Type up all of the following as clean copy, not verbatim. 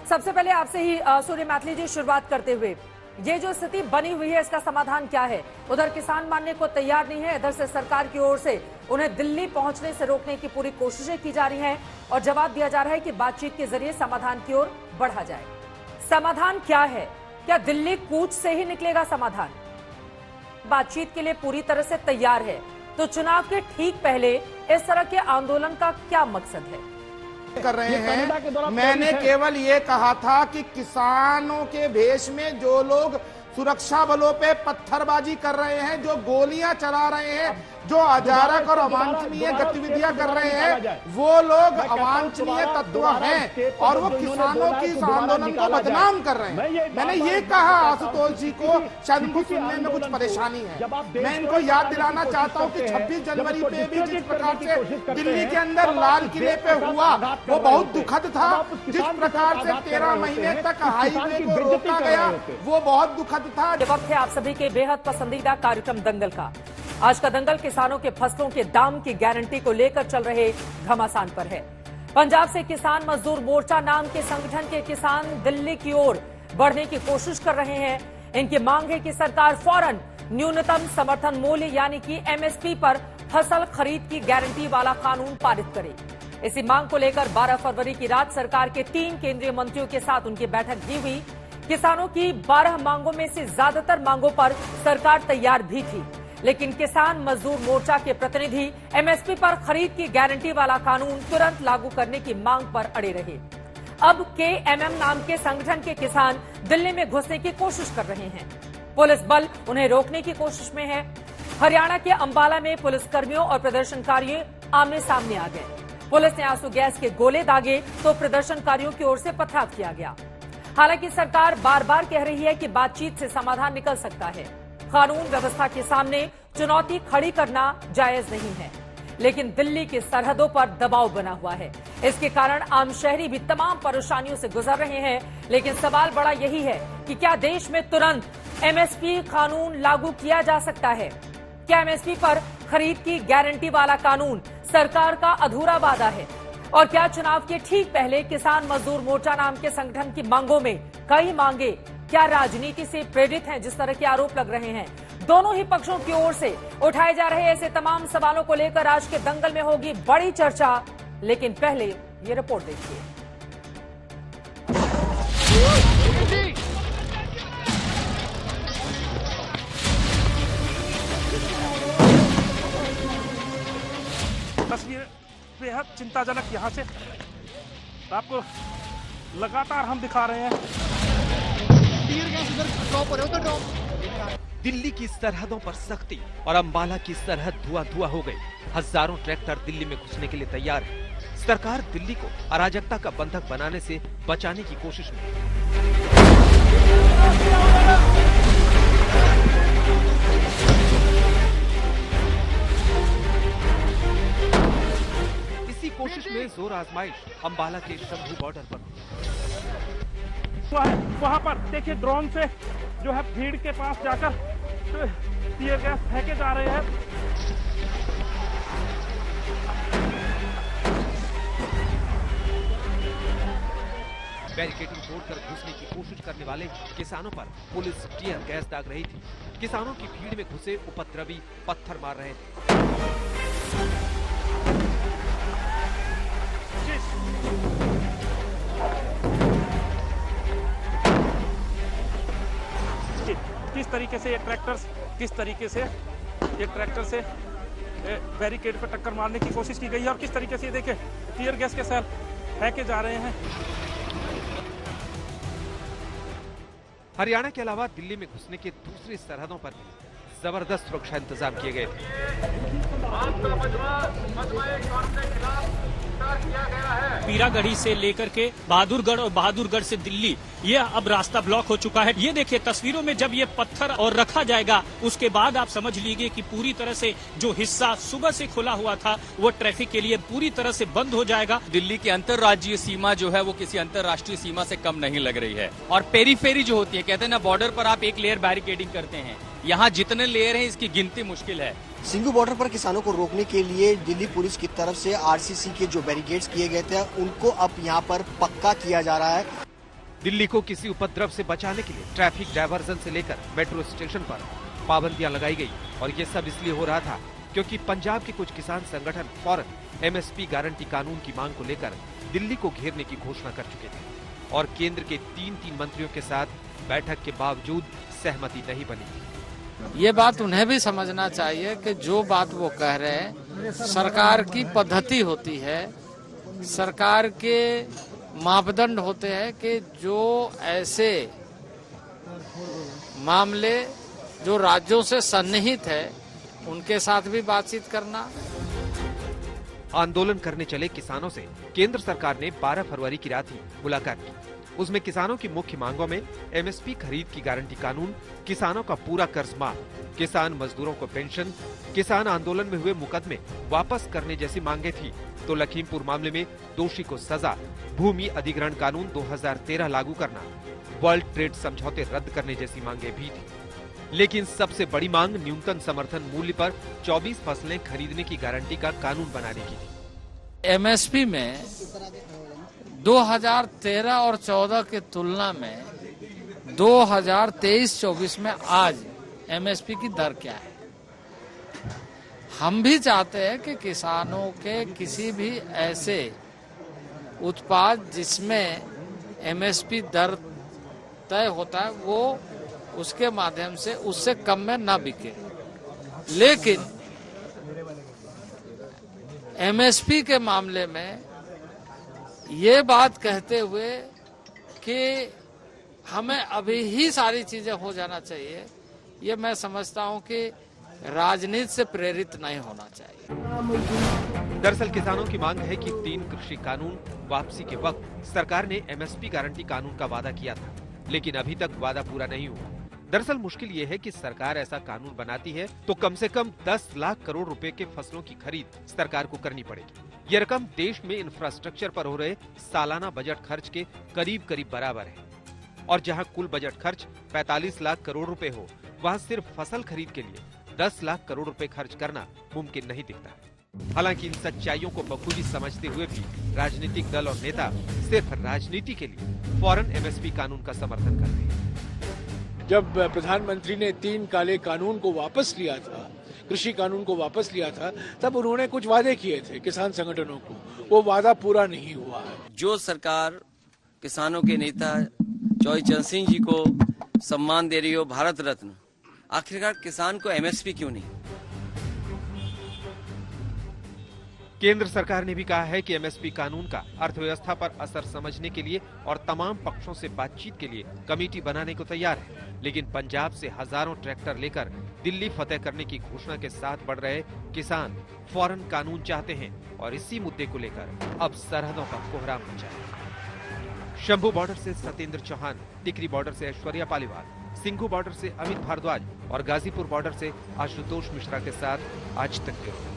सबसे पहले आपसे ही सूर्य मैथिली जी शुरुआत करते हुए, ये जो स्थिति बनी हुई है इसका समाधान क्या है? उधर किसान मानने को तैयार नहीं है, इधर से सरकार की ओर से उन्हें दिल्ली पहुंचने से रोकने की पूरी कोशिशें की जा रही हैं और जवाब दिया जा रहा है कि बातचीत के जरिए समाधान की ओर बढ़ा जाए। समाधान क्या है? क्या दिल्ली कूच से ही निकलेगा समाधान? बातचीत के लिए पूरी तरह से तैयार है, तो चुनाव के ठीक पहले इस तरह के आंदोलन का क्या मकसद है? कर रहे हैं। मैंने केवल ये कहा था कि किसानों के भेष में जो लोग सुरक्षा बलों पे पत्थरबाजी कर रहे हैं, जो गोलियां चला रहे हैं, जो अजारक और अवांछनीय गतिविधियां कर रहे हैं, वो लोग अवांछनीय तत्व हैं और वो किसानों की इस आंदोलन को बदनाम कर रहे हैं। मैंने ये कहा आशुतोष जी को, शायद उनको सुनने में कुछ परेशानी है। मैं इनको याद दिलाना चाहता हूँ कि 26 जनवरी पे भी जिस प्रकार से दिल्ली के अंदर लाल किले पे हुआ वो बहुत दुखद था। जिस प्रकार से 13 महीने तक हाईवे को रोका गया वो बहुत दुखद था। वक्त है आप सभी के बेहद पसंदीदा कार्यक्रम दंगल का। आज का दंगल किसानों के फसलों के दाम की गारंटी को लेकर चल रहे घमासान पर है। पंजाब से किसान मजदूर मोर्चा नाम के संगठन के किसान दिल्ली की ओर बढ़ने की कोशिश कर रहे हैं। इनकी मांग है कि सरकार फौरन न्यूनतम समर्थन मूल्य यानी कि एमएसपी पर फसल खरीद की गारंटी वाला कानून पारित करे। इसी मांग को लेकर 12 फरवरी की रात सरकार के 3 केंद्रीय मंत्रियों के साथ उनकी बैठक भी हुई। किसानों की 12 मांगों में से ज्यादातर मांगों पर सरकार तैयार भी थी, लेकिन किसान मजदूर मोर्चा के प्रतिनिधि एमएसपी पर खरीद की गारंटी वाला कानून तुरंत लागू करने की मांग पर अड़े रहे। अब केएमएम नाम के संगठन के किसान दिल्ली में घुसने की कोशिश कर रहे हैं। पुलिस बल उन्हें रोकने की कोशिश में है। हरियाणा के अंबाला में पुलिसकर्मियों और प्रदर्शनकारियों आमने सामने आ गए। पुलिस ने आंसू गैस के गोले दागे तो प्रदर्शनकारियों की ओर से पथराव किया गया। हालांकि सरकार बार बार कह रही है कि बातचीत से समाधान निकल सकता है। कानून व्यवस्था के सामने चुनौती खड़ी करना जायज नहीं है, लेकिन दिल्ली की सरहदों पर दबाव बना हुआ है। इसके कारण आम शहरी भी तमाम परेशानियों से गुजर रहे हैं। लेकिन सवाल बड़ा यही है कि क्या देश में तुरंत एमएसपी कानून लागू किया जा सकता है? क्या एमएसपी पर खरीद की गारंटी वाला कानून सरकार का अधूरा वादा है? और क्या चुनाव के ठीक पहले किसान मजदूर मोर्चा नाम के संगठन की मांगों में कई मांगे क्या राजनीति से प्रेरित हैं, जिस तरह के आरोप लग रहे हैं? दोनों ही पक्षों की ओर से उठाए जा रहे ऐसे तमाम सवालों को लेकर आज के दंगल में होगी बड़ी चर्चा। लेकिन पहले ये रिपोर्ट देखिए। तस्वीर बेहद चिंताजनक यहाँ से आपको लगातार हम दिखा रहे हैं। दिल्ली की सरहदों पर सख्ती और अंबाला की सरहद धुआं धुआं हो गई। हजारों ट्रैक्टर दिल्ली में घुसने के लिए तैयार है। सरकार दिल्ली को अराजकता का बंधक बनाने से बचाने की कोशिश में कोशिश में जोर आजमाइश अंबाला के शंभू बॉर्डर पर वहाँ पर देखिए ड्रोन से जो है भीड़ के पास जाकर टीयर गैस फेंके जा रहे हैं। बैरिकेडिंग तोड़कर घुसने की कोशिश करने वाले किसानों पर पुलिस टीयर गैस दाग रही थी। किसानों की भीड़ में घुसे उपद्रवी पत्थर मार रहे थे। किस तरीके से ये ट्रैक्टर से बैरिकेड पर टक्कर मारने की कोशिश की गई है और किस तरीके से ये देखे टीयर गैस के सेल फेंके जा रहे हैं। हरियाणा के अलावा दिल्ली में घुसने के दूसरी सरहदों पर जबरदस्त सुरक्षा इंतजाम किए गए पीरागढ़ी से लेकर के बहादुरगढ़ और बहादुरगढ़ से दिल्ली, ये अब रास्ता ब्लॉक हो चुका है। ये देखिए तस्वीरों में जब ये पत्थर और रखा जाएगा उसके बाद आप समझ लीजिए कि पूरी तरह से जो हिस्सा सुबह से खुला हुआ था वो ट्रैफिक के लिए पूरी तरह से बंद हो जाएगा। दिल्ली की अंतर्राज्यीय सीमा जो है वो किसी अंतर्राष्ट्रीय सीमा से कम नहीं लग रही है। और पेरीफेरी जो होती है, कहते हैं ना बॉर्डर पर आप एक लेयर बैरिकेडिंग करते हैं, यहाँ जितने लेयर हैं इसकी गिनती मुश्किल है। सिंघू बॉर्डर पर किसानों को रोकने के लिए दिल्ली पुलिस की तरफ से आरसीसी के जो बैरिकेड्स किए गए थे उनको अब यहाँ पर पक्का किया जा रहा है। दिल्ली को किसी उपद्रव से बचाने के लिए ट्रैफिक डायवर्जन से लेकर मेट्रो स्टेशन पर पाबंदियां लगाई गई और ये सब इसलिए हो रहा था क्योंकि पंजाब के कुछ किसान संगठन फौरन एमएसपी गारंटी कानून की मांग को लेकर दिल्ली को घेरने की घोषणा कर चुके थे और केंद्र के 3 मंत्रियों के साथ बैठक के बावजूद सहमति नहीं बनी। ये बात उन्हें भी समझना चाहिए कि जो बात वो कह रहे हैं सरकार की पद्धति होती है, सरकार के मापदंड होते हैं कि जो ऐसे मामले जो राज्यों से सन्निहित है उनके साथ भी बातचीत करना। आंदोलन करने चले किसानों से केंद्र सरकार ने 12 फरवरी की रात ही मुलाकात की। उसमें किसानों की मुख्य मांगों में एमएसपी खरीद की गारंटी कानून, किसानों का पूरा कर्ज माफ, किसान मजदूरों को पेंशन, किसान आंदोलन में हुए मुकदमे वापस करने जैसी मांगे थी। तो लखीमपुर मामले में दोषी को सजा, भूमि अधिग्रहण कानून 2013 लागू करना, वर्ल्ड ट्रेड समझौते रद्द करने जैसी मांगे भी थी। लेकिन सबसे बड़ी मांग न्यूनतम समर्थन मूल्य पर 24 फसलें खरीदने की गारंटी का कानून बनाने की थी। एमएसपी में 2013 और 14 की तुलना में 2023-24 में आज एमएसपी की दर क्या है? हम भी चाहते हैं कि किसानों के किसी भी ऐसे उत्पाद जिसमें एमएसपी दर तय होता है वो उसके माध्यम से उससे कम में ना बिके। लेकिन एमएसपी के मामले में ये बात कहते हुए कि हमें अभी ही सारी चीजें हो जाना चाहिए, ये मैं समझता हूं कि राजनीति से प्रेरित नहीं होना चाहिए। दरअसल किसानों की मांग है कि 3 कृषि कानून वापसी के वक्त सरकार ने एमएसपी गारंटी कानून का वादा किया था, लेकिन अभी तक वादा पूरा नहीं हुआ। दरअसल मुश्किल ये है कि सरकार ऐसा कानून बनाती है तो कम से कम 10 लाख करोड़ रुपए के फसलों की खरीद सरकार को करनी पड़ेगी। ये रकम देश में इंफ्रास्ट्रक्चर पर हो रहे सालाना बजट खर्च के करीब बराबर है और जहां कुल बजट खर्च 45 लाख करोड़ रुपए हो, वहां सिर्फ फसल खरीद के लिए 10 लाख करोड़ रुपए खर्च करना मुमकिन नहीं दिखता। हालांकि इन सच्चाइयों को बखूबी समझते हुए भी राजनीतिक दल और नेता सिर्फ राजनीति के लिए फौरन एमएसपी कानून का समर्थन कर रहे हैं। जब प्रधानमंत्री ने 3 काले कानून को वापस लिया था, कृषि कानून को वापस लिया था, तब उन्होंने कुछ वादे किए थे किसान संगठनों को, वो वादा पूरा नहीं हुआ है। जो सरकार किसानों के नेता चौधरी चरण सिंह जी को सम्मान दे रही हो, भारत रत्न, आखिरकार किसान को एमएसपी क्यों नहीं? केंद्र सरकार ने भी कहा है कि एमएसपी कानून का अर्थव्यवस्था पर असर समझने के लिए और तमाम पक्षों से बातचीत के लिए कमेटी बनाने को तैयार है। लेकिन पंजाब से हजारों ट्रैक्टर लेकर दिल्ली फतेह करने की घोषणा के साथ बढ़ रहे किसान फौरन कानून चाहते हैं और इसी मुद्दे को लेकर अब सरहदों का कोहराम मचा है। शंभू बॉर्डर से सत्येंद्र चौहान, टिकरी बॉर्डर से ऐश्वर्या पालीवाल, सिंघू बॉर्डर से अमित भारद्वाज और गाजीपुर बॉर्डर से आशुतोष मिश्रा के साथ आज तक के।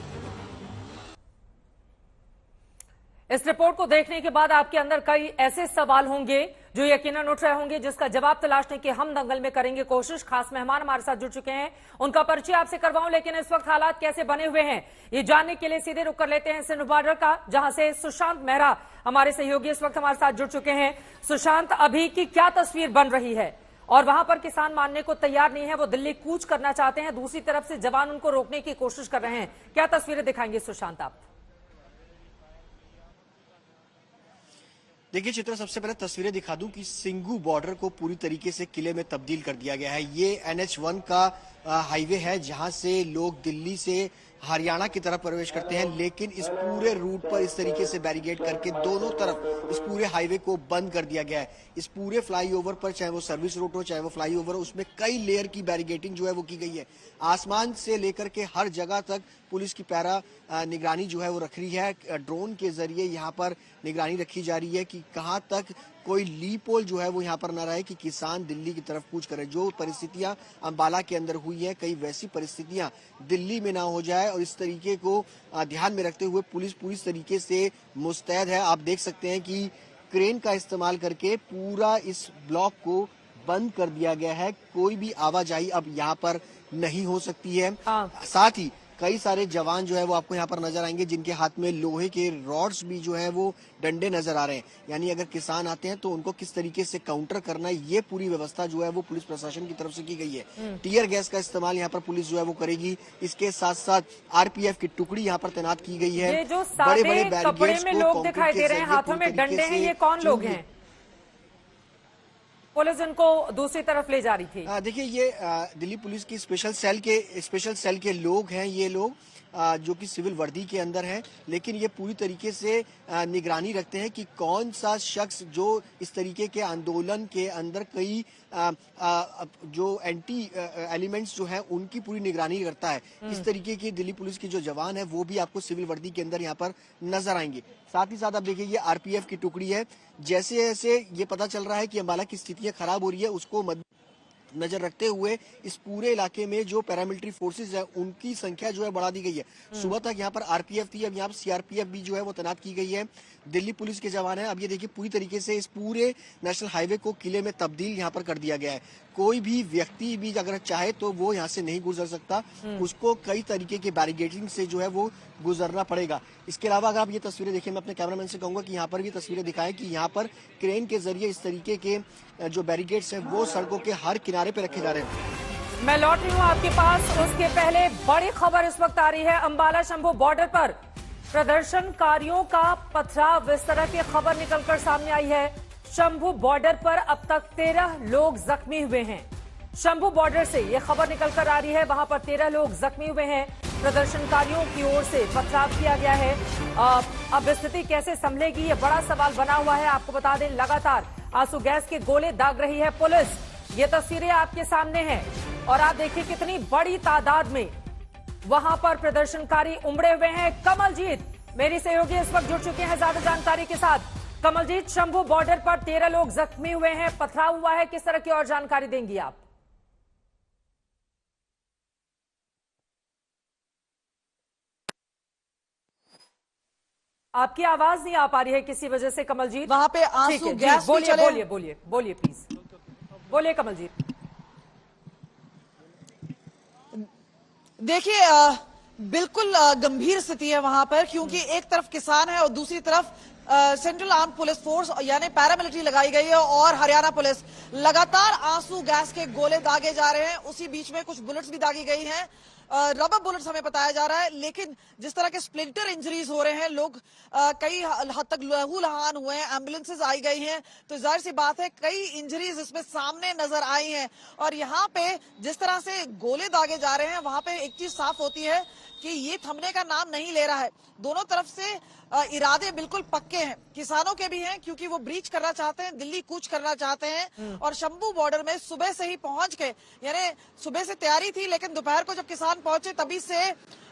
इस रिपोर्ट को देखने के बाद आपके अंदर कई ऐसे सवाल होंगे जो यकीनन उठ रहे होंगे, जिसका जवाब तलाशने की हम दंगल में करेंगे कोशिश। खास मेहमान हमारे साथ जुड़ चुके हैं, उनका परिचय आपसे करवाऊं, लेकिन इस वक्त हालात कैसे बने हुए हैं ये जानने के लिए सीधे रुक कर लेते हैं सिंध बॉर्डर का, जहां से सुशांत मेहरा हमारे सहयोगी इस वक्त हमारे साथ जुड़ चुके हैं। सुशांत, अभी की क्या तस्वीर बन रही है? और वहां पर किसान मानने को तैयार नहीं है, वो दिल्ली कूच करना चाहते हैं, दूसरी तरफ से जवान उनको रोकने की कोशिश कर रहे हैं। क्या तस्वीरें दिखाएंगे सुशांत आप? देखिए चित्र, सबसे पहले तस्वीरें दिखा दूं कि सिंघू बॉर्डर को पूरी तरीके से किले में तब्दील कर दिया गया है। ये NH1 का हाईवे है जहां से लोग दिल्ली से हरियाणा की तरफ प्रवेश करते हैं, लेकिन इस पूरे रूट पर इस तरीके से बैरिकेड करके दोनों तरफ इस पूरे हाईवे को बंद कर दिया गया है। इस पूरे फ्लाईओवर पर, चाहे वो सर्विस रोड हो चाहे वो फ्लाईओवर हो, उसमें कई लेयर की बैरिकेडिंग जो है वो की गई है। आसमान से लेकर के हर जगह तक पुलिस की पैरा निगरानी जो है वो रख रही है। ड्रोन के जरिए यहाँ पर निगरानी रखी जा रही है कि कहाँ तक कोई लीप होल जो है वो यहाँ पर न रहे कि किसान दिल्ली की तरफ कूच करे। जो परिस्थितियां अंबाला के अंदर हुई है, कई वैसी परिस्थितियां दिल्ली में ना हो जाए, और इस तरीके को ध्यान में रखते हुए पुलिस पूरी तरीके से मुस्तैद है। आप देख सकते हैं कि क्रेन का इस्तेमाल करके पूरा इस ब्लॉक को बंद कर दिया गया है। कोई भी आवाजाही अब यहाँ पर नहीं हो सकती है। साथ ही कई सारे जवान जो है वो आपको यहाँ पर नजर आएंगे, जिनके हाथ में लोहे के रॉड्स भी जो है वो डंडे नजर आ रहे हैं। यानी अगर किसान आते हैं तो उनको किस तरीके से काउंटर करना है, ये पूरी व्यवस्था जो है वो पुलिस प्रशासन की तरफ से की गई है। टीयर गैस का इस्तेमाल यहाँ पर पुलिस जो है वो करेगी। इसके साथ साथ आरपीएफ की टुकड़ी यहाँ पर तैनात की गई है। ये जो सादे कपड़े में लोग दिखाई दे रहे हैं, हाथों में डंडे हैं, ये कौन लोग हैं? पुलिस इनको दूसरी तरफ ले जा रही थी। देखिए, ये दिल्ली पुलिस की स्पेशल सेल के लोग हैं। ये लोग जो कि सिविल वर्दी के अंदर हैं, लेकिन ये पूरी तरीके से निगरानी रखते हैं कि कौन सा शख्स जो इस तरीके के आंदोलन के अंदर कई जो एंटी एलिमेंट्स जो हैं उनकी पूरी निगरानी करता है। इस तरीके की दिल्ली पुलिस की जो जवान है वो भी आपको सिविल वर्दी के अंदर यहाँ पर नजर आएंगे। साथ ही साथ आप देखिए, ये आरपीएफ की टुकड़ी है। जैसे जैसे ये पता चल रहा है कि अम्बाला की स्थितियां खराब हो रही है, उसको नजर रखते हुए इस पूरे इलाके में जो पैरामिलिट्री फोर्सेस है उनकी संख्या जो है बढ़ा दी गई है। सुबह तक यहाँ पर आरपीएफ थी, अब यहाँ पर सीआरपीएफ भी जो है वो तैनात की गई है। दिल्ली पुलिस के जवान है। अब ये देखिए, पूरी तरीके से इस पूरे नेशनल हाईवे को किले में तब्दील यहाँ पर कर दिया गया है। कोई भी व्यक्ति भी अगर चाहे तो वो यहाँ से नहीं गुजर सकता, उसको कई तरीके के बैरिकेडिंग से जो है वो गुजरना पड़ेगा। इसके अलावा अगर आप ये तस्वीरें देखें, मैं अपने कैमरामैन से कहूंगा कि यहाँ पर भी तस्वीरें दिखाएं कि यहाँ पर क्रेन के जरिए इस तरीके के जो बैरिकेड्स हैं वो सड़कों के हर किनारे पे रखे जा रहे हैं। मैं लौट रही हूँ आपके पास, उसके पहले बड़ी खबर इस वक्त आ रही है। अंबाला शंभू बॉर्डर पर प्रदर्शनकारियों का पथराव, इस तरह की खबर निकलकर सामने आई है। शंभू बॉर्डर पर अब तक 13 लोग जख्मी हुए हैं। शंभू बॉर्डर से यह खबर निकलकर आ रही है, वहां पर 13 लोग जख्मी हुए हैं। प्रदर्शनकारियों की ओर से पथराव किया गया है। अब स्थिति कैसे संभलेगी, ये बड़ा सवाल बना हुआ है। आपको बता दें, लगातार आंसू गैस के गोले दाग रही है पुलिस। ये तस्वीरें आपके सामने हैं और आप देखिए कितनी बड़ी तादाद में वहां पर प्रदर्शनकारी उमड़े हुए हैं। कमलजीत मेरी सहयोगी इस वक्त जुड़ चुके हैं ज्यादा जानकारी के साथ। कमलजीत, शंभू बॉर्डर पर 13 लोग जख्मी हुए हैं, पथराव हुआ है, किस तरह की और जानकारी देंगी आप? आपकी आवाज नहीं आ पा रही है किसी वजह से कमलजीत। वहां पे आंसू गैस बोलिए बोलिए बोलिए बोलिए प्लीज बोलिए कमलजीत। देखिए, बिल्कुल गंभीर स्थिति है वहां पर, क्योंकि एक तरफ किसान है और दूसरी तरफ सेंट्रल आर्म पुलिस फोर्स यानी पैरामिलिट्री लगाई गई है और हरियाणा पुलिस। लगातार आंसू गैस के गोले दागे जा रहे हैं, उसी बीच में कुछ बुलेट्स भी दागी गई हैं, रबर बुलेट्स हमें बताया जा रहा है। लेकिन जिस तरह के स्प्लिंटर इंजरीज हो रहे हैं, लोग कई हद तक लहूलुहान हुए हैं, एम्बुलेंसेज आई गई हैं, तो जाहिर सी बात है कई इंजरीज इसमें सामने नजर आई हैं। और यहाँ पे जिस तरह से गोले दागे जा रहे हैं, वहां पे एक चीज साफ होती है कि ये थमने का नाम नहीं ले रहा है। दोनों तरफ से इरादे बिल्कुल पक्के हैं, किसानों के भी हैं, क्योंकि वो ब्रीच करना चाहते हैं, दिल्ली कूच करना चाहते हैं। और शंभू बॉर्डर में सुबह से ही पहुंच के, यानी सुबह से तैयारी थी, लेकिन दोपहर को जब किसान पहुंचे तभी से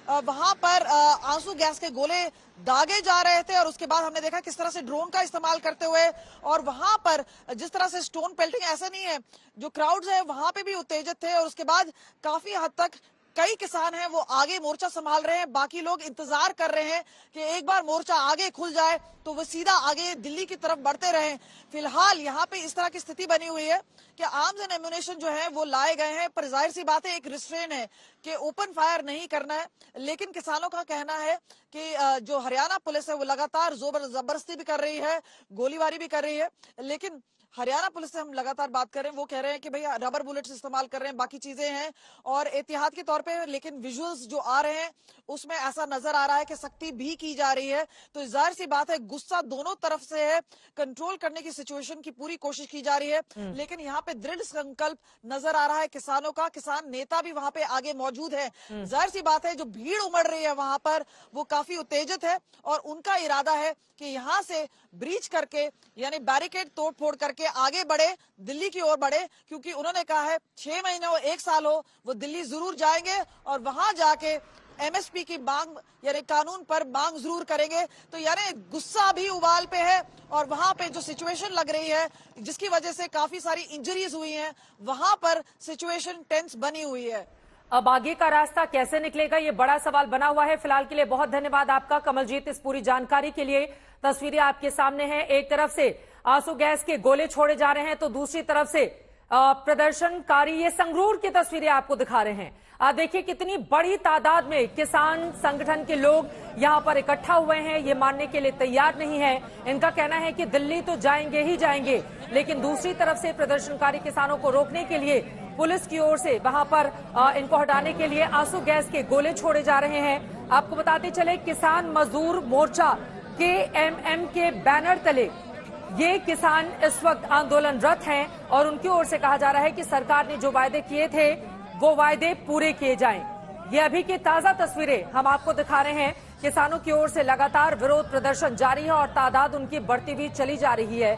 वहां पर आंसू गैस के गोले दागे जा रहे थे। और उसके बाद हमने देखा किस तरह से ड्रोन का इस्तेमाल करते हुए, और वहां पर जिस तरह से स्टोन पेल्टिंग, ऐसा नहीं है, जो क्राउड्स है वहां पे भी उत्तेजित थे। और उसके बाद काफी हद तक कई किसान हैं वो आगे मोर्चा संभाल रहे हैं, बाकी लोग इंतजार कर रहे हैं कि एक बार मोर्चा आगे खुल जाए तो वो सीधा आगे दिल्ली की तरफ बढ़ते रहें। फिलहाल यहाँ पे इस तरह की स्थिति बनी हुई है कि आर्म्स एंड एम्युनिशन जो है वो लाए गए हैं, पर जाहिर सी बात है एक रिस्ट्रेन है कि ओपन फायर नहीं करना है। लेकिन किसानों का कहना है कि जो हरियाणा पुलिस है वो लगातार जबरदस्ती भी कर रही है, गोलीबारी भी कर रही है। लेकिन हरियाणा पुलिस से हम लगातार बात कर रहे हैं, वो कह रहे हैं कि भैया रबर बुलेट्स इस्तेमाल कर रहे हैं, बाकी चीजें हैं और एहतियात के तौर पे। लेकिन विजुअल्स जो आ रहे हैं उसमें ऐसा नजर आ रहा है कि सख्ती भी की जा रही है। तो जाहिर सी बात है गुस्सा दोनों तरफ से है, कंट्रोल करने की सिचुएशन की पूरी कोशिश की जा रही है। लेकिन यहाँ पे दृढ़ संकल्प नजर आ रहा है किसानों का। किसान नेता भी वहां पे आगे मौजूद है। जाहिर सी बात है जो भीड़ उमड़ रही है वहां पर वो काफी उत्तेजित है और उनका इरादा है कि यहाँ से ब्रीच करके, यानी बैरिकेड तोड़ फोड़ करके आगे बढ़े, दिल्ली की ओर बढ़े। क्योंकि उन्होंने कहा है 6 महीने हो, 1 साल हो, वो दिल्ली जरूर जाएंगे और वहां जाके एमएसपी की मांग, यानी कानून पर मांग जरूर करेंगे। तो यानी गुस्सा भी उबाल पे है और वहां पे जो सिचुएशन लग रही है जिसकी वजह से काफी सारी इंजरीज हुई हैं, वहां पर सिचुएशन टेंस बनी हुई है। अब आगे का रास्ता कैसे निकलेगा, ये बड़ा सवाल बना हुआ है। फिलहाल के लिए बहुत धन्यवाद आपका कमलजीत, इस पूरी जानकारी के लिए। तस्वीरें आपके सामने हैं, एक तरफ से आंसू गैस के गोले छोड़े जा रहे हैं तो दूसरी तरफ से प्रदर्शनकारी ये संगरूर की तस्वीरें आपको दिखा रहे हैं। आप देखिए कितनी बड़ी तादाद में किसान संगठन के लोग यहां पर इकट्ठा हुए हैं, ये मानने के लिए तैयार नहीं है। इनका कहना है कि दिल्ली तो जाएंगे ही जाएंगे, लेकिन दूसरी तरफ से प्रदर्शनकारी किसानों को रोकने के लिए पुलिस की ओर से वहां पर इनको हटाने के लिए आंसू गैस के गोले छोड़े जा रहे हैं। आपको बताते चले, किसान मजदूर मोर्चा KMM के बैनर तले ये किसान इस वक्त आंदोलनरत हैं और उनकी ओर से कहा जा रहा है कि सरकार ने जो वायदे किए थे वो वायदे पूरे किए जाएं। ये अभी की ताजा तस्वीरें हम आपको दिखा रहे हैं। किसानों की ओर से लगातार विरोध प्रदर्शन जारी है और तादाद उनकी बढ़ती हुई चली जा रही है।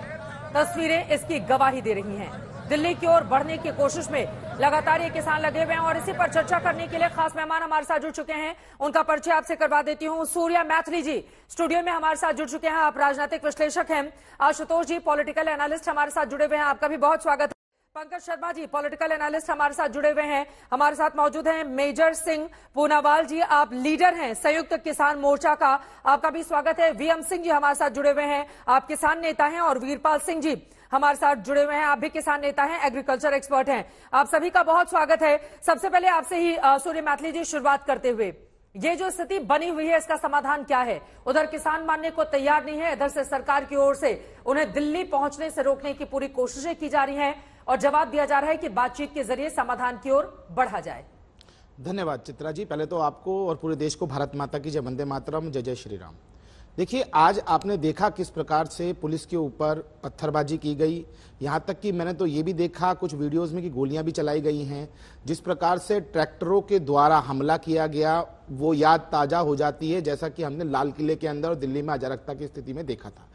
तस्वीरें इसकी गवाही दे रही हैं। दिल्ली की ओर बढ़ने की कोशिश में लगातार ये किसान लगे हुए हैं और इसी पर चर्चा करने के लिए खास मेहमान हमारे साथ जुड़ चुके हैं। उनका परिचय आपसे करवा देती हूँ। सूर्या मैथिली जी स्टूडियो में हमारे साथ जुड़ चुके हैं। आप राजनीतिक विश्लेषक हैं। आशुतोष जी पॉलिटिकल एनालिस्ट हमारे साथ जुड़े हुए हैं, आपका भी बहुत स्वागत है। पंकज शर्मा जी पॉलिटिकल एनालिस्ट हमारे साथ जुड़े हुए हैं। हमारे साथ मौजूद हैं मेजर सिंह पूनावाल जी, आप लीडर हैं संयुक्त किसान मोर्चा का, आपका भी स्वागत है। VM सिंह जी हमारे साथ जुड़े हुए हैं, आप किसान नेता हैं। और वीरपाल सिंह जी हमारे साथ जुड़े हुए हैं, आप भी किसान नेता हैं, एग्रीकल्चर एक्सपर्ट हैं। आप सभी का बहुत स्वागत है। सबसे पहले आपसे ही सूर्य मैथिली जी शुरुआत करते हुए, ये जो स्थिति बनी हुई है इसका समाधान क्या है? उधर किसान मानने को तैयार नहीं है, इधर से सरकार की ओर से उन्हें दिल्ली पहुंचने से रोकने की पूरी कोशिशें की जा रही हैं और जवाब दिया जा रहा है कि बातचीत के जरिए समाधान की ओर बढ़ा जाए। धन्यवाद चित्रा जी। पहले तो आपको और पूरे देश को भारत माता की जय, वंदे मातरम, जय जय श्री राम। देखिए, आज आपने देखा किस प्रकार से पुलिस के ऊपर पत्थरबाजी की गई, यहाँ तक कि मैंने तो ये भी देखा कुछ वीडियोस में कि गोलियां भी चलाई गई हैं। जिस प्रकार से ट्रैक्टरों के द्वारा हमला किया गया वो याद ताजा हो जाती है, जैसा कि हमने लाल किले के अंदर और दिल्ली में अराजकता की स्थिति में देखा था।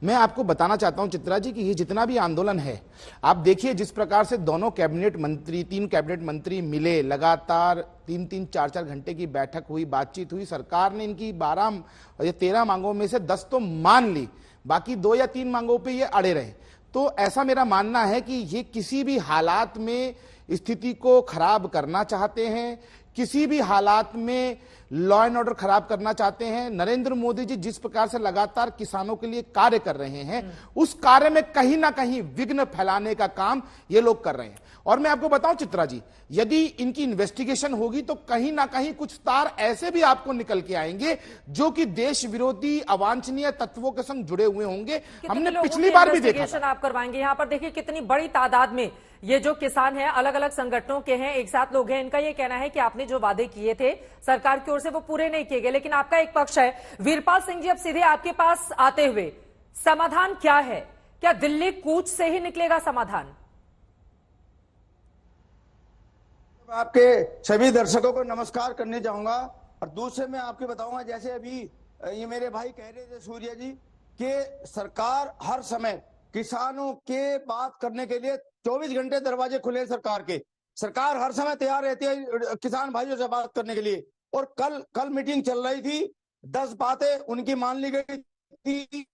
मैं आपको बताना चाहता हूं चित्रा जी कि ये जितना भी आंदोलन है, आप देखिए जिस प्रकार से दोनों कैबिनेट मंत्री, 3 कैबिनेट मंत्री मिले, लगातार 3-3, 4-4 घंटे की बैठक हुई, बातचीत हुई। सरकार ने इनकी 12 या 13 मांगों में से 10 तो मान ली, बाकी 2 या 3 मांगों पे ये अड़े रहे। तो ऐसा मेरा मानना है कि ये किसी भी हालात में स्थिति को खराब करना चाहते हैं, किसी भी हालात में लॉ एंड ऑर्डर खराब करना चाहते हैं। नरेंद्र मोदी जी जिस प्रकार से लगातार किसानों के लिए कार्य कर रहे हैं, उस कार्य में कहीं ना कहीं विघ्न फैलाने का काम ये लोग कर रहे हैं। और मैं आपको बताऊं चित्रा जी, यदि इनकी इन्वेस्टिगेशन होगी तो कहीं ना कहीं कुछ तार ऐसे भी आपको निकल के आएंगे जो कि देश विरोधी अवांछनीय तत्वों के संग जुड़े हुए होंगे। हमने पिछली बार भी देखा था। आप करवाएंगे। यहाँ पर देखिए कितनी बड़ी तादाद में ये जो किसान हैं, अलग अलग संगठनों के हैं, एक साथ लोग हैं। इनका ये कहना है कि आपने जो वादे किए थे सरकार की ओर से वो पूरे नहीं किए गए, लेकिन आपका एक पक्ष है। वीरपाल सिंह जी अब सीधे आपके पास आते हुए, समाधान क्या है? क्या दिल्ली कूच से ही निकलेगा समाधान? आपके सभी दर्शकों को नमस्कार करने चाहूंगा और दूसरे मैं आपको बताऊंगा, जैसे अभी ये मेरे भाई कह रहे थे सूर्य जी, कि सरकार हर समय किसानों के बात करने के लिए 24 घंटे दरवाजे खुले सरकार के। सरकार हर समय तैयार रहती है किसान भाइयों से बात करने के लिए। और कल मीटिंग चल रही थी, 10 बातें उनकी मान ली गई थी,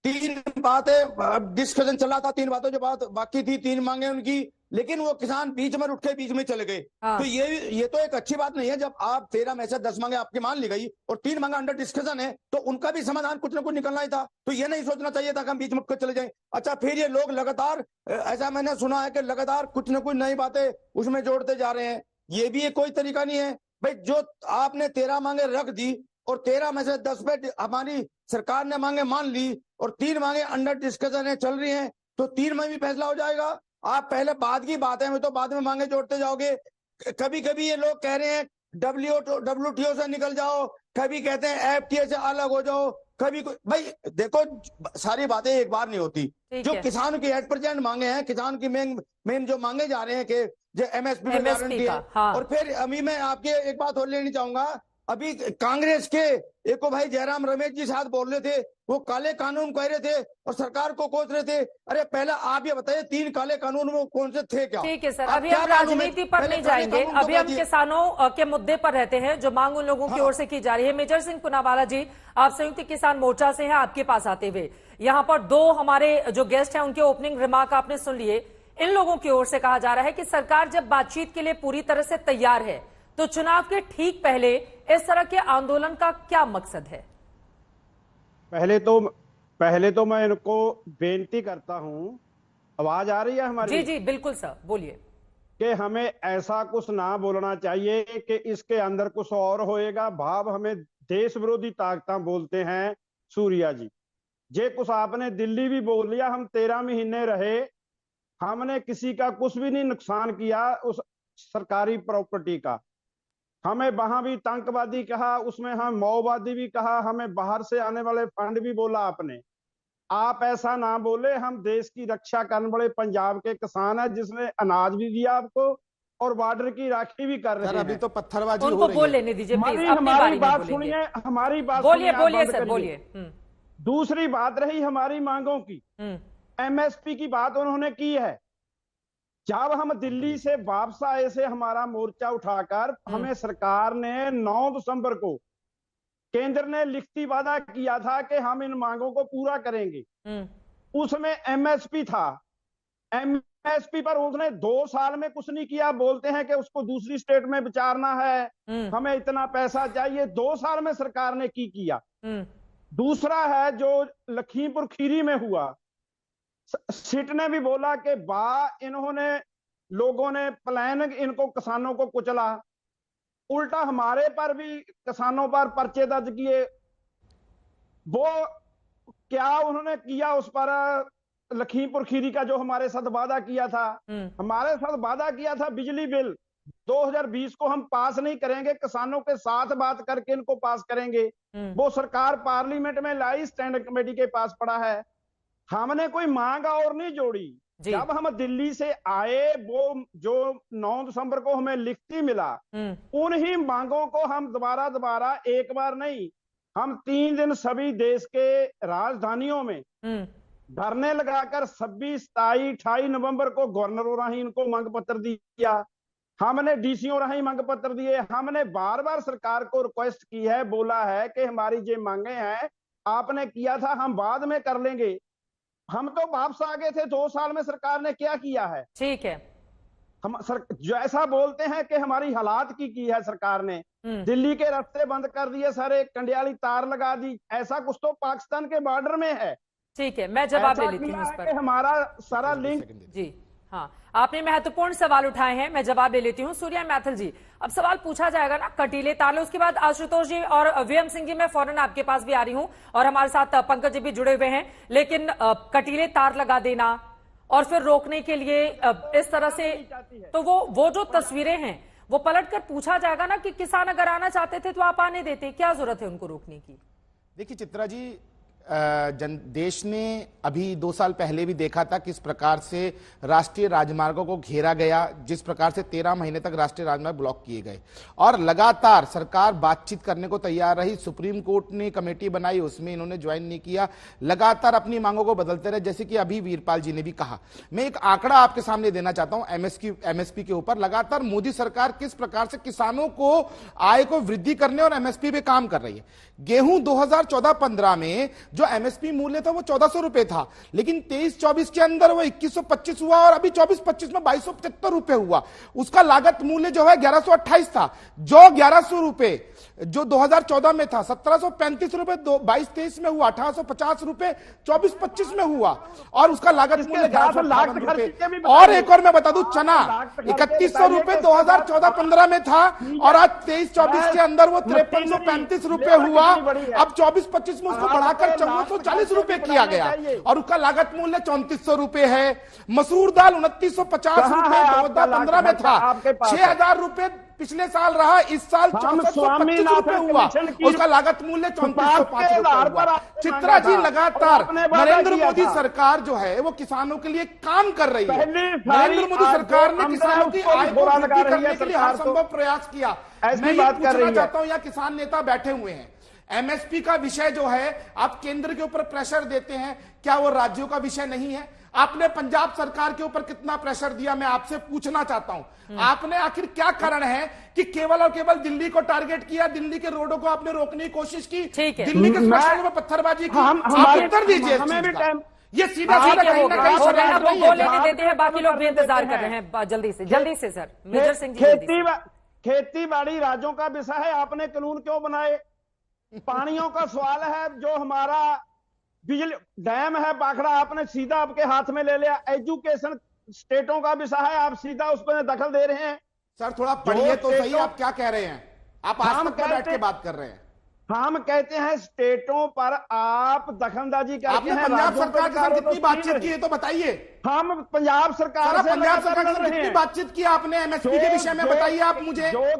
3 बातें डिस्कशन चल रहा था, 3 बातों जो बात बाकी थी, 3 मांगे उनकी, लेकिन वो किसान बीच में उठ के बीच में चले गए। तो ये तो एक अच्छी बात नहीं है। जब आप 13 में से 10 मांगे आपकी मान ली गई और 3 मांगे अंडर डिस्कशन है, तो उनका भी समाधान कुछ ना कुछ निकलना ही था। तो ये नहीं सोचना चाहिए था कि हम बीच में चले जाएं। अच्छा, फिर ये लोग लगातार, ऐसा मैंने सुना है कि लगातार कुछ ना कुछ नई बातें उसमें जोड़ते जा रहे हैं। ये भी कोई तरीका नहीं है भाई। जो आपने 13 मांगे रख दी और 13 में से 10 पे हमारी सरकार ने मांगे मान ली और 3 मांगे अंडर डिस्कशन है, चल रही हैं, तो 3 में भी फैसला हो जाएगा। आप पहले बाद की बात है, तो बाद में मांगे जोड़ते जाओगे। कभी कभी ये लोग कह रहे हैं WTO से निकल जाओ, कभी कहते हैं FTA से अलग हो जाओ, कभी भाई देखो सारी बातें एक बार नहीं होती। जो किसान की एट प्रेजेंट मांगे हैं, किसान की मेन जो मांगे जा रहे हैं कि जो MSP पे गारंटी है। और फिर अभी मैं आपके एक बात और लेनी चाहूंगा, अभी कांग्रेस के एक को भाई जयराम रमेश जी साथ बोल रहे थे, वो काले कानून कह रहे थे और सरकार को कोस रहे थे। अरे पहले आप ये बताइए 3 काले कानून वो कौन से थे? क्या ठीक है सर, अभी हम राजनीति पर नहीं जाएंगे, अभी हम किसानों के मुद्दे पर रहते हैं जो मांग उन लोगों की ओर से की जा रही है। मेजर सिंह पूनावाला जी, आप संयुक्त किसान मोर्चा से हैं, आपके पास आते हुए यहाँ पर 2 हमारे जो गेस्ट हैं उनके ओपनिंग रिमार्क आपने सुन लिए। इन लोगों की ओर से कहा जा रहा है कि सरकार जब बातचीत के लिए पूरी तरह से तैयार है तो चुनाव के ठीक पहले इस तरह के आंदोलन का क्या मकसद है? पहले तो मैं इनको बेनती करता हूं आवाज आ रही है हमारी? जी जी बिल्कुल सर, बोलिए। कि हमें ऐसा कुछ ना बोलना चाहिए कि इसके अंदर कुछ और होएगा। भाव हमें देश विरोधी ताकतां बोलते हैं सूर्या जी। जे कुछ आपने दिल्ली भी बोल लिया, हम 13 महीने रहे, हमने किसी का कुछ भी नहीं नुकसान किया उस सरकारी प्रॉपर्टी का। हमें वहां भी आतंकवादी कहा, उसमें हम माओवादी भी कहा, हमें बाहर से आने वाले फंड भी बोला आपने। आप ऐसा ना बोले, हम देश की रक्षा करने वाले पंजाब के किसान है, जिसने अनाज भी दिया आपको और बॉर्डर की राखी भी कर रहे हैं। अभी तो पत्थरबाजी उनको बोल लेने दीजिए प्लीज, अपनी हमारी बात सुनिए, हमारी बात बोलिए। बोलिए सर, बोलिए। दूसरी बात रही हमारी मांगों की, एमएसपी की बात उन्होंने की है। जब हम दिल्ली से वापस आए से हमारा मोर्चा उठाकर हमें सरकार ने 9 दिसंबर को केंद्र ने लिखती वादा किया था कि हम इन मांगों को पूरा करेंगे। उसमें एमएसपी था, एमएसपी पर उसने 2 साल में कुछ नहीं किया। बोलते हैं कि उसको दूसरी स्टेट में विचारना है, हमें इतना पैसा चाहिए। 2 साल में सरकार ने की किया। दूसरा है जो लखीमपुर खीरी में हुआ, सिट ने भी बोला कि इन्होंने लोगों ने प्लान इनको किसानों को कुचला, उल्टा हमारे पर भी किसानों पर पर्चे दर्ज किए। वो क्या उन्होंने किया उस पर लखीमपुर खीरी का जो हमारे साथ वादा किया था? हमारे साथ वादा किया था बिजली बिल 2020 को हम पास नहीं करेंगे, किसानों के साथ बात करके इनको पास करेंगे। वो सरकार पार्लियामेंट में लाई, स्टैंडिंग कमेटी के पास पड़ा है। हमने कोई मांग और नहीं जोड़ी। जब हम दिल्ली से आए, वो जो 9 दिसंबर को हमें लिखती मिला, उन्हीं मांगों को हम दोबारा एक बार नहीं, हम 3 दिन सभी देश के राजधानियों में धरने लगाकर 26, 27, 28 नवंबर को गवर्नरों राही इनको मांग पत्र दिया, हमने डीसीओ राही मांग पत्र दिए। हमने बार बार सरकार को रिक्वेस्ट की है, बोला है कि हमारी जो मांगे हैं आपने किया था हम बाद में कर लेंगे। हम तो वापस आ गए थे। 2 साल में सरकार ने क्या किया है? ठीक है, हम जैसा बोलते हैं कि हमारी हालात की है सरकार ने। दिल्ली के रास्ते बंद कर दिए, सारे कंडियाली तार लगा दी, ऐसा कुछ तो पाकिस्तान के बॉर्डर में है। ठीक है, मैं जवाब ले लेती हूँ इस पर। हमारा सारा लिंक जी हाँ, आपने महत्वपूर्ण सवाल उठाए हैं, मैं जवाब ले लेती हूँ। सूर्या मैथिल जी, अब सवाल पूछा जाएगा ना कटीले तार, उसके बाद आशुतोष जी और वीएम सिंह जी, मैं फौरन आपके पास भी आ रही हूँ और हमारे साथ पंकज जी भी जुड़े हुए हैं। लेकिन कटीले तार लगा देना और फिर रोकने के लिए इस तरह से, तो वो जो तस्वीरें हैं वो पलट कर पूछा जाएगा ना कि किसान अगर आना चाहते थे तो आप आने देते, क्या जरूरत है उनको रोकने की? देखिए चित्रा जी, देश ने अभी 2 साल पहले भी देखा था किस प्रकार से राष्ट्रीय राजमार्गों को घेरा गया, जिस प्रकार से 13 महीने तक राष्ट्रीय राजमार्ग ब्लॉक किए गए और लगातार सरकार बातचीत करने को तैयार रही। सुप्रीम कोर्ट ने कमेटी बनाई, उसमें इन्होंने ज्वाइन नहीं किया, लगातार अपनी मांगों को बदलते रहे। जैसे कि अभी वीरपाल जी ने भी कहा, मैं एक आंकड़ा आपके सामने देना चाहता हूं एमएसपी के ऊपर। लगातार मोदी सरकार किस प्रकार से किसानों को आय को वृद्धि करने और एमएसपी पे काम कर रही है। गेहूं 2014-15 में जो एमएसपी मूल्य था वो 1400 रुपए था, लेकिन 23-24 के अंदर वो 2125 हुआ और अभी 24-25 में 2275 रुपए हुआ। उसका लागत मूल्य जो है 1128 था, जो 1100 रुपए जो 2014 में था 1735 रुपए 22-23 में हुआ, 1850 रुपए 24-25 में हुआ और उसका लागत मूल्य 1158 रुपए। और एक और मैं बता दूं, चना 3100 रुपए 2014-15 में था और आज 23-24 के अंदर वो 5335 रुपए हुआ। अब 24-25 में उसको बढ़ाकर 5440 रुपए किया गया और उसका लागत मूल्य 3400 रुपए है। मसूर दाल 2950 रुपए 2015 में था, 6000 रुपए पिछले साल रहा, इस साल 6425 रुपए हुआ, उसका लागत मूल्य 3405 रुपए हुआ। चित्रा जी, लगातार नरेंद्र मोदी सरकार जो है वो किसानों के लिए काम कर रही है। नरेंद्र मोदी सरकार ने किसानों की आय को वृद्धि करने के लिए हर संभव प्रयास किया। मैं ये पूछना चाहता हूं, या किसान नेता बैठे हुए हैं, एमएसपी का विषय जो है आप केंद्र के ऊपर प्रेशर देते हैं, क्या वो राज्यों का विषय नहीं है? आपने पंजाब सरकार के ऊपर कितना प्रेशर दिया, मैं आपसे पूछना चाहता हूं। आपने आखिर क्या कारण है कि केवल और केवल दिल्ली को टारगेट किया, दिल्ली के रोडों को आपने रोकने की कोशिश की, दिल्ली के स्मशानों में पत्थरबाजी की? आप उत्तर दीजिए। हमें भी टाइम, ये सीधा सीधा कहीं ना कहीं बोलने देते हैं, बाकी लोग भी इंतजार कर रहे हैं। जल्दी से सर, मेजर सिंह जी। खेती बाड़ी राज्यों का विषय है, आपने कानून क्यों बनाए? पानियों का सवाल है, जो हमारा बिजली डैम है बाखड़ा, आपने सीधा आपके हाथ में ले लिया। एजुकेशन स्टेटों का विषय है, आप सीधा उस पर दखल दे रहे हैं। सर थोड़ा पढ़िए तो सही, आप क्या कह रहे हैं? आप आज तक में बैठ के बात कर रहे हैं। हम कहते हैं स्टेटों पर आप दखलंदाजी करते आपने हैं। पंजाब सरकार के साथ कितनी बातचीत की है तो बताइए। हम पंजाब सरकार से पंजाब सरकार के साथ कितनी बातचीत की आपने एमएसपी के विषय में, बताइए आप मुझे। जो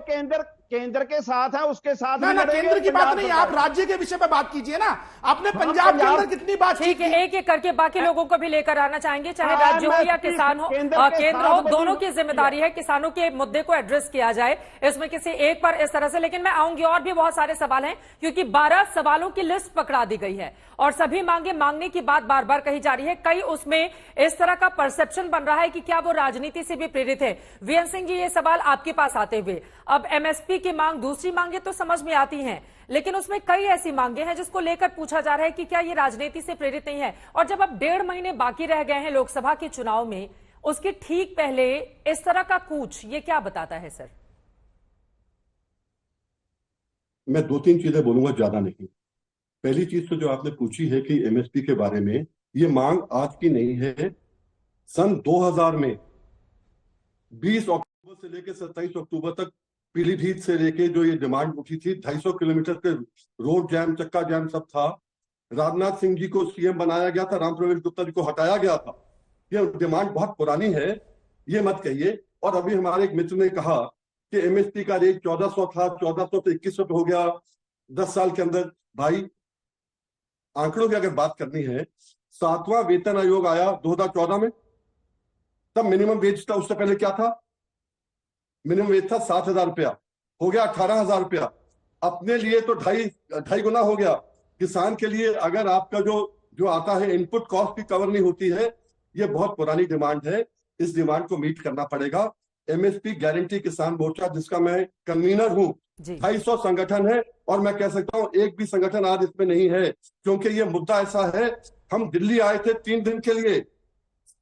केंद्र के साथ है उसके साथ ना केंद्र की बात नहीं, आप राज्य के विषय पे बात कीजिए ना। आपने पंजाब के अंदर कितनी बात ठीक है, एक एक करके बाकी लोगों को भी लेकर आना चाहेंगे, चाहे राज्य हो या किसान हो, केंद्र हो, दोनों की जिम्मेदारी है किसानों के मुद्दे को एड्रेस किया जाए। इसमें किसी एक पर इस तरह से, लेकिन मैं आऊंगी, और भी बहुत सारे सवाल हैं क्योंकि 12 सवालों की लिस्ट पकड़ा दी गई है और सभी मांगने की बात बार बार कही जा रही है। कई उसमें इस तरह का परसेप्शन बन रहा है कि क्या वो राजनीति से भी प्रेरित है। वीएन सिंह जी, ये सवाल आपके पास आते हुए, अब एमएसपी की मांग, दूसरी मांगे तो समझ में आती हैं, लेकिन उसमें कई ऐसी मांगे हैं जिसको लेकर पूछा जा रहा है कि क्या ये राजनीति से प्रेरित नहीं है। और जब अब 1.5 महीने बाकी रह गए हैं लोकसभा के चुनाव में, उसके ठीक पहले इस तरह का कूच, ये क्या बताता है सर? मैं 2-3 चीजें बोलूंगा, ज्यादा नहीं। पहली चीज तो जो आपने पूछी है कि एमएसपी के बारे में, ये मांग आज की नहीं है। सन 2000 में 20 अक्टूबर से लेकर 27 अक्टूबर तक पीलीभीत से लेके जो ये डिमांड उठी थी, 250 किलोमीटर के रोड जैम, चक्का जैम सब था। राजनाथ सिंह जी को सीएम बनाया गया था, रामप्रवेश गुप्ता जी को हटाया गया था। ये डिमांड बहुत पुरानी है, ये मत कहिए। और अभी हमारे एक मित्र ने कहा कि एमएसपी का रेट 1400 था, 1400 से 2100 हो गया 10 साल के अंदर। भाई आंकड़ों की अगर बात करनी है, 7वां वेतन आयोग आया 2014 में, तब मिनिमम वेज था। उससे पहले क्या था? मिनिमम वेज था 7,000 रुपया, हो गया 18,000 रुपया। अपने लिए तो ढाई गुना हो गया। किसान के लिए अगर आपका जो आता है इनपुट कॉस्ट की कवर नहीं होती है, ये बहुत पुरानी डिमांड है। इस डिमांड को मीट करना पड़ेगा। एमएसपी गारंटी किसान मोर्चा, जिसका मैं कन्वीनर हूं, 250 संगठन है और मैं कह सकता हूं एक भी संगठन आज इसमें नहीं है, क्योंकि ये मुद्दा ऐसा है। हम दिल्ली आए थे 3 दिन के लिए,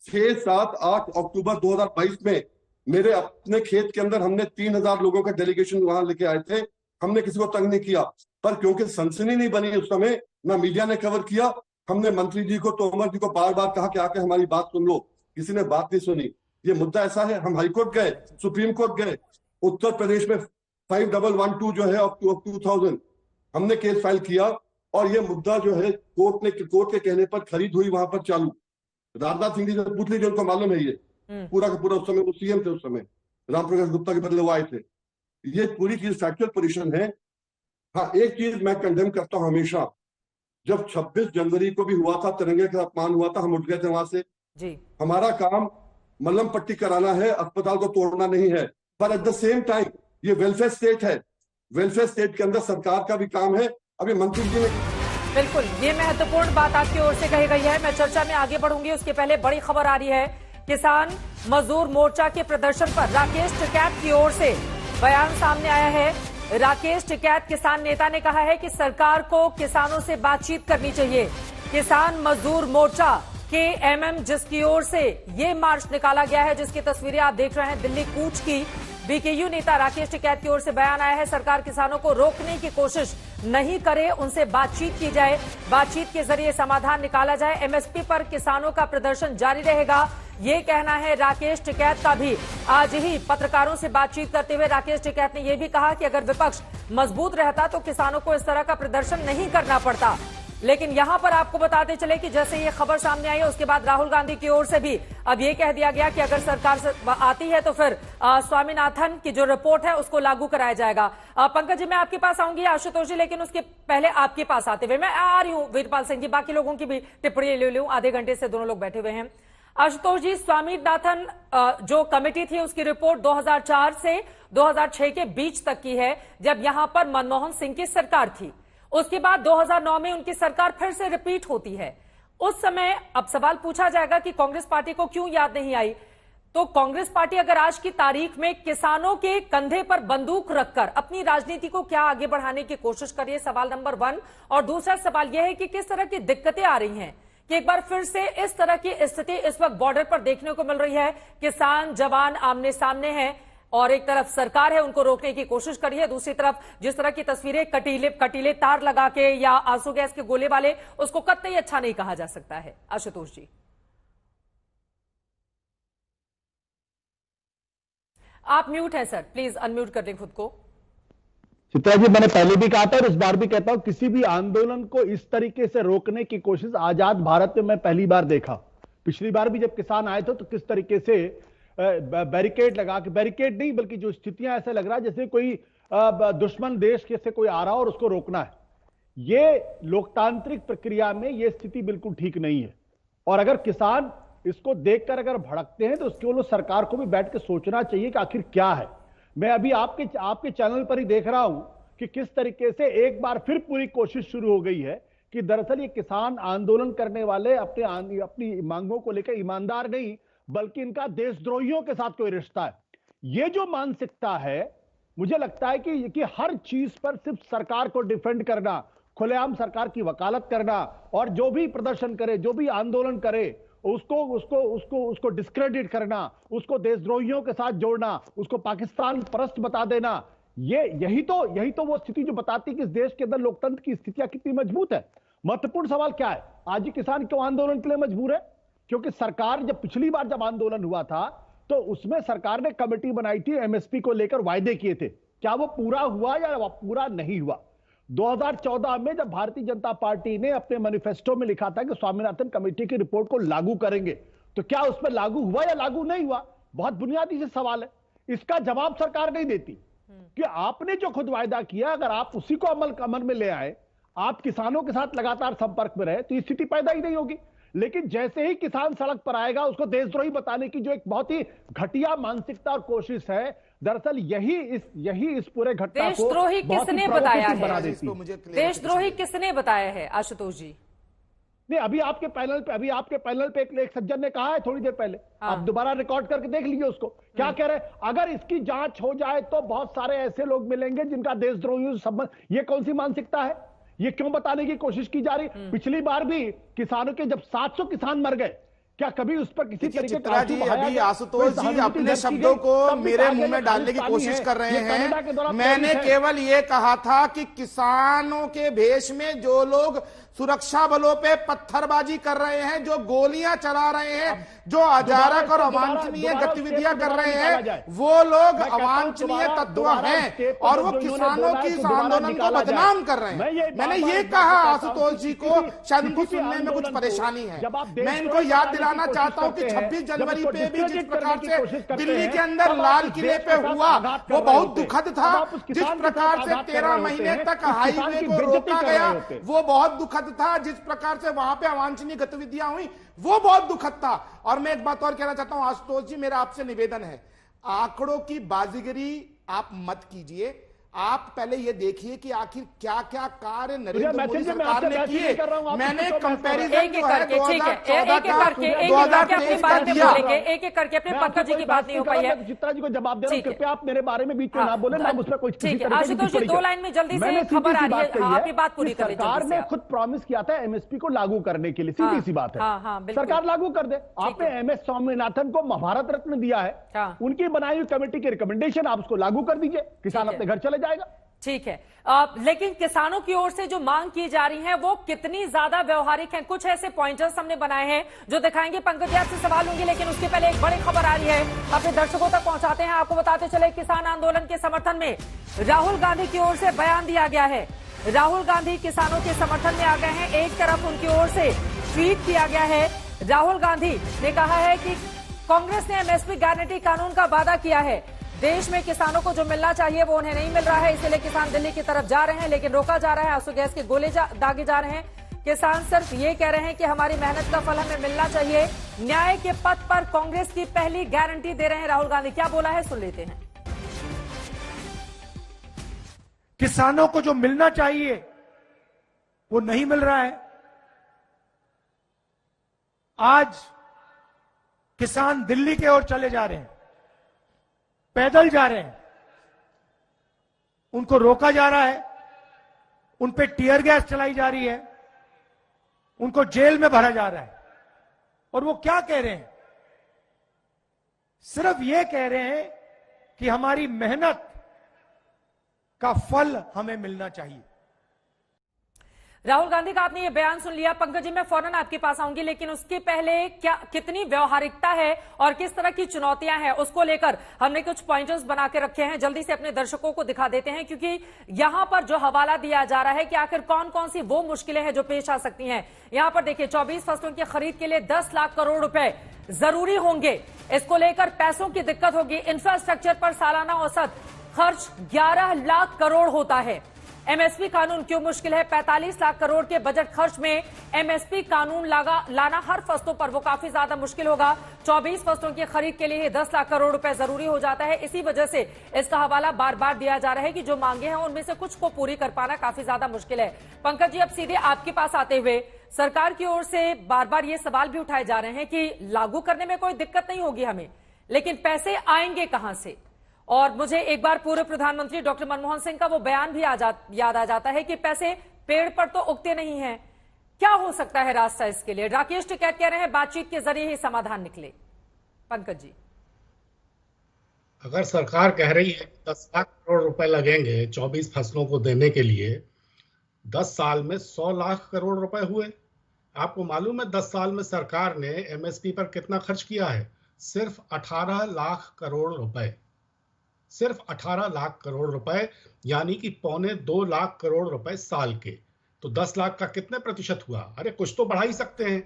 6, 7, 8 अक्टूबर 2022 में। मेरे अपने खेत के अंदर हमने 3000 लोगों का डेलीगेशन वहां लेके आए थे। हमने किसी को तंग नहीं किया, पर क्योंकि सनसनी नहीं बनी उस समय, ना मीडिया ने कवर किया, हमने मंत्री जी को, तोमर जी को बार बार कहा कि आके हमारी बात सुन लो। किसी ने बात नहीं सुनी। ये मुद्दा ऐसा है, हम हाईकोर्ट गए, सुप्रीम कोर्ट गए, उत्तर प्रदेश में 5112 जो है ऑफ 2000 हमने केस फाइल किया और ये मुद्दा जो है कोर्ट के कहने पर खरीद हुई वहां पर चालू। राजनाथ सिंह जी से पूछ लीजिए, उनको मालूम है ये पूरा का पूरा। उस समय वो सीएम थे, उस समय रामप्रवेश गुप्ता के बदले वो आए थे। ये पूरी चीज फैक्चुअल पोजीशन है। हाँ, एक चीज मैं कंडेम करता हूं हमेशा, जब 26 जनवरी को भी हुआ था, तिरंगे का अपमान हुआ था, हम उठ गए थे वहां से जी। हमारा काम मलहम पट्टी कराना है, अस्पताल को तोड़ना नहीं है। पर एट द सेम टाइम ये वेलफेयर स्टेट है, वेलफेयर स्टेट के अंदर सरकार का भी काम है। अभी मंत्री जी ने बिल्कुल, ये महत्वपूर्ण बात आपकी ओर से कही गई है। मैं चर्चा में आगे बढ़ूंगी, उसके पहले बड़ी खबर आ रही है। किसान मजदूर मोर्चा के प्रदर्शन पर राकेश टिकैत की ओर से बयान सामने आया है। राकेश टिकैत किसान नेता ने कहा है कि सरकार को किसानों से बातचीत करनी चाहिए। किसान मजदूर मोर्चा KMM जिसकी ओर से ये मार्च निकाला गया है, जिसकी तस्वीरें आप देख रहे हैं दिल्ली कूच की, बीकेयू नेता राकेश टिकैत की ओर से बयान आया है। सरकार किसानों को रोकने की कोशिश नहीं करे, उनसे बातचीत की जाए, बातचीत के जरिए समाधान निकाला जाए। एमएसपी पर किसानों का प्रदर्शन जारी रहेगा, ये कहना है राकेश टिकैत का भी। आज ही पत्रकारों से बातचीत करते हुए राकेश टिकैत ने यह भी कहा कि अगर विपक्ष मजबूत रहता तो किसानों को इस तरह का प्रदर्शन नहीं करना पड़ता। लेकिन यहां पर आपको बताते चले कि जैसे ये खबर सामने आई है, उसके बाद राहुल गांधी की ओर से भी अब ये कह दिया गया कि अगर सरकार आती है तो फिर स्वामीनाथन की जो रिपोर्ट है उसको लागू कराया जाएगा। पंकज जी, मैं आपके पास आऊंगी, आशुतोष जी, लेकिन उसके पहले आपके पास आते हुए मैं आ रही हूं वीरपाल सिंह जी, बाकी लोगों की भी टिप्पणी ले लूं। आधे घंटे से दोनों लोग बैठे हुए हैं। आशुतोष जी, स्वामीनाथन जो कमेटी थी उसकी रिपोर्ट 2004 से 2006 के बीच तक की है, जब यहां पर मनमोहन सिंह की सरकार थी। उसके बाद 2009 में उनकी सरकार फिर से रिपीट होती है। उस समय अब सवाल पूछा जाएगा कि कांग्रेस पार्टी को क्यों याद नहीं आई। तो कांग्रेस पार्टी अगर आज की तारीख में किसानों के कंधे पर बंदूक रखकर अपनी राजनीति को क्या आगे बढ़ाने की कोशिश कर रही है, सवाल नंबर 1। और दूसरा सवाल यह है कि किस तरह की दिक्कतें आ रही हैं कि एक बार फिर से इस तरह की स्थिति इस वक्त बॉर्डर पर देखने को मिल रही है। किसान जवान आमने सामने हैं और एक तरफ सरकार है उनको रोकने की कोशिश करी है, दूसरी तरफ जिस तरह की तस्वीरें कटीले तार लगा के या आंसू गैस के गोले वाले, उसको कतई अच्छा नहीं कहा जा सकता है। आशुतोष जी, आप म्यूट हैं सर, प्लीज अनम्यूट कर दें खुद को। चित्रा जी, मैंने पहले भी कहा था और इस बार भी कहता हूं, किसी भी आंदोलन को इस तरीके से रोकने की कोशिश आजाद भारत में मैं पहली बार देखा। पिछली बार भी जब किसान आए थे तो किस तरीके से बैरिकेड लगा के, बैरिकेड नहीं बल्कि जो स्थितियां ऐसा लग रहा है जैसे कोई दुश्मन देश के से कोई आ रहा हो और उसको रोकना है। ये लोकतांत्रिक प्रक्रिया में ये स्थिति बिल्कुल ठीक नहीं है। और अगर किसान इसको देखकर अगर भड़कते हैं तो उसके लिए सरकार को भी बैठ के सोचना चाहिए कि आखिर क्या है। मैं अभी आपके चैनल पर ही देख रहा हूं कि किस तरीके से एक बार फिर पूरी कोशिश शुरू हो गई है कि दरअसल ये किसान आंदोलन करने वाले अपनी मांगों को लेकर ईमानदार नहीं बल्कि इनका देशद्रोहियों के साथ कोई रिश्ता है। ये जो मानसिकता है, मुझे लगता है कि हर चीज पर सिर्फ सरकार को डिफेंड करना, खुलेआम सरकार की वकालत करना और जो भी प्रदर्शन करे, जो भी आंदोलन करे उसको डिस्क्रेडिट करना, उसको देशद्रोहियों के साथ जोड़ना, उसको पाकिस्तान परस्त बता देना, यही तो वो स्थिति जो बताती है कि इस देश के अंदर लोकतंत्र की स्थितियां कितनी मजबूत है। महत्वपूर्ण सवाल क्या है, आज ही किसान क्यों आंदोलन के लिए मजबूर है? क्योंकि सरकार जब पिछली बार जब आंदोलन हुआ था तो उसमें सरकार ने कमेटी बनाई थी, एमएसपी को लेकर वायदे किए थे, क्या वो पूरा हुआ या पूरा नहीं हुआ? 2014 में जब भारतीय जनता पार्टी ने अपने मैनिफेस्टो में लिखा था कि स्वामीनाथन कमेटी की रिपोर्ट को लागू करेंगे, तो क्या उस पर लागू हुआ या लागू नहीं हुआ? बहुत बुनियादी से सवाल है, इसका जवाब सरकार नहीं देती कि आपने जो खुद वायदा किया अगर आप उसी को अमल में ले आए, आप किसानों के साथ लगातार संपर्क में रहे तो स्थिति पैदा ही नहीं होगी। लेकिन जैसे ही किसान सड़क पर आएगा उसको देशद्रोही बताने की जो एक बहुत ही घटिया मानसिकता और कोशिश है, दरअसल यही इस पूरे घटना को देशद्रोही किसने बताया है? देशद्रोही किसने बताया है आशुतोष जी? नहीं, अभी आपके पैनल पे एक सज्जन ने कहा है थोड़ी देर पहले, आप दोबारा रिकॉर्ड करके देख लीजिए उसको, क्या कह रहे हैं? अगर इसकी जांच हो जाए तो बहुत सारे ऐसे लोग मिलेंगे जिनका देशद्रोहियों से संबंध। ये कौन सी मानसिकता है? ये क्यों बताने की कोशिश की जा रही? पिछली बार भी किसानों के जब 700 किसान मर गए, क्या कभी उस पर किसी तरीके चित्रा जी, अभी आशुतोष जी अपने शब्दों को मेरे मुंह में डालने की कोशिश कर रहे हैं। मैंने केवल ये कहा था कि किसानों के भेष में जो लोग सुरक्षा बलों पे पत्थरबाजी कर रहे हैं, जो गोलियां चला रहे हैं, जो अजारक और अवांछनीय गतिविधियां कर रहे हैं, वो लोग अवांछनीय तत्व हैं और वो किसानों की इस आंदोलन को बदनाम कर रहे हैं। मैंने ये कहा आशुतोष जी को, शायद उनको सुनने में कुछ परेशानी है। मैं इनको याद दिलाना चाहता हूं कि 26 जनवरी पे भी जिस प्रकार से दिल्ली के अंदर लाल किले पे हुआ वो बहुत दुखद था। जिस प्रकार से 13 महीने तक हाईवे को रोका गया वो बहुत दुखद था। जिस प्रकार से वहां पे अवांछनीय गतिविधियां हुई वो बहुत दुखद था। और मैं एक बात और कहना चाहता हूं आशुतोष जी, मेरा आपसे निवेदन है, आंकड़ों की बाजीगरी आप मत कीजिए। आप पहले ये देखिए कि आखिर क्या क्या कार्य नरेंद्र मोदी सरकार ने किए। मैंने कंपैरिजन जो है 2014 का 2023 का दिया। एक एक करके अपने पंकज जी की बात नहीं हो पाई है। चित्रा जी को जवाब दे रहा हूं, कृपया आप मेरे बारे में बीच में ना बोले, मैं उस पर कुछ ठीक है। आशुतोष जी, 2 लाइन में जल्दी से खबर आ रही है, आप ये बात पूरी करें। सरकार ने खुद प्रॉमिस किया था एमएसपी को लागू करने के लिए, सीधी सी बात है, सरकार लागू कर दे। आपने एमएस स्वामीनाथन को भारत रत्न दिया है, उनकी बनाई हुई कमेटी की रिकमेंडेशन आप उसको लागू कर दीजिए, किसान अपने घर चले जाएगा। ठीक है, लेकिन किसानों की ओर से जो मांग की जा रही है वो कितनी ज्यादा व्यवहारिक है? कुछ ऐसे पॉइंटर्स हमने बनाए हैं जो दिखाएंगे। पंकज जी आपसे सवाल होंगे, लेकिन उसके पहले एक बड़ी खबर आ रही है, अपने दर्शकों तक पहुंचाते हैं। आपको बताते चले, किसान आंदोलन के समर्थन में राहुल गांधी की ओर से बयान दिया गया है। राहुल गांधी किसानों के समर्थन में आ गए हैं। एक तरफ उनकी ओर से ट्वीट किया गया है, राहुल गांधी ने कहा है कि कांग्रेस ने एमएसपी गारंटी कानून का वादा किया है, देश में किसानों को जो मिलना चाहिए वो उन्हें नहीं मिल रहा है, इसलिए किसान दिल्ली की तरफ जा रहे हैं, लेकिन रोका जा रहा है, आंसू गैस के गोले दागे जा रहे हैं। किसान सिर्फ ये कह रहे हैं कि हमारी मेहनत का फल हमें मिलना चाहिए। न्याय के पथ पर कांग्रेस की पहली गारंटी दे रहे हैं राहुल गांधी। क्या बोला है, सुन लेते हैं। किसानों को जो मिलना चाहिए वो नहीं मिल रहा है। आज किसान दिल्ली की ओर चले जा रहे हैं, पैदल जा रहे हैं, उनको रोका जा रहा है, उन पे टीयर गैस चलाई जा रही है, उनको जेल में भरा जा रहा है। और वो क्या कह रहे हैं? सिर्फ ये कह रहे हैं कि हमारी मेहनत का फल हमें मिलना चाहिए। राहुल गांधी का आपने ये बयान सुन लिया। पंकज जी, मैं फौरन आपके पास आऊंगी, लेकिन उसके पहले कितनी व्यवहारिकता है और किस तरह की चुनौतियां हैं, उसको लेकर हमने कुछ पॉइंटर्स बना के रखे हैं, जल्दी से अपने दर्शकों को दिखा देते हैं, क्योंकि यहां पर जो हवाला दिया जा रहा है कि आखिर कौन कौन सी वो मुश्किलें हैं जो पेश आ सकती हैं। यहां पर देखिए, 24 फसलों की खरीद के लिए 10 लाख करोड़ रुपए जरूरी होंगे। इसको लेकर पैसों की दिक्कत होगी। इंफ्रास्ट्रक्चर पर सालाना औसत खर्च 11 लाख करोड़ होता है। एमएसपी कानून क्यों मुश्किल है? 45 लाख करोड़ के बजट खर्च में एमएसपी कानून लाना हर फसलों पर वो काफी ज्यादा मुश्किल होगा। 24 फसलों की खरीद के लिए 10 लाख करोड़ रुपए जरूरी हो जाता है। इसी वजह से इसका हवाला बार बार दिया जा रहा है कि जो मांगे हैं उनमें से कुछ को पूरी कर पाना काफी ज्यादा मुश्किल है। पंकज जी, अब सीधे आपके पास आते हुए, सरकार की ओर से बार बार ये सवाल भी उठाए जा रहे हैं कि लागू करने में कोई दिक्कत नहीं होगी हमें, लेकिन पैसे आएंगे कहां से? और मुझे एक बार पूर्व प्रधानमंत्री डॉक्टर मनमोहन सिंह का वो बयान भी याद आ जाता है कि पैसे पेड़ पर तो उगते नहीं हैं। क्या हो सकता है रास्ता इसके लिए? राकेश टिकैत कह रहे हैं बातचीत के जरिए ही समाधान निकले। पंकज जी, अगर सरकार कह रही है 10 लाख करोड़ रुपए लगेंगे 24 फसलों को देने के लिए, 10 साल में 100 लाख करोड़ रुपए हुए। आपको मालूम है 10 साल में सरकार ने एमएसपी पर कितना खर्च किया है? सिर्फ 18 लाख करोड़ रुपए। सिर्फ 18 लाख करोड़ रुपए, यानी कि 1.25 लाख करोड़ रुपए साल के। तो 10 लाख का कितने प्रतिशत हुआ? अरे कुछ तो बढ़ा ही सकते हैं।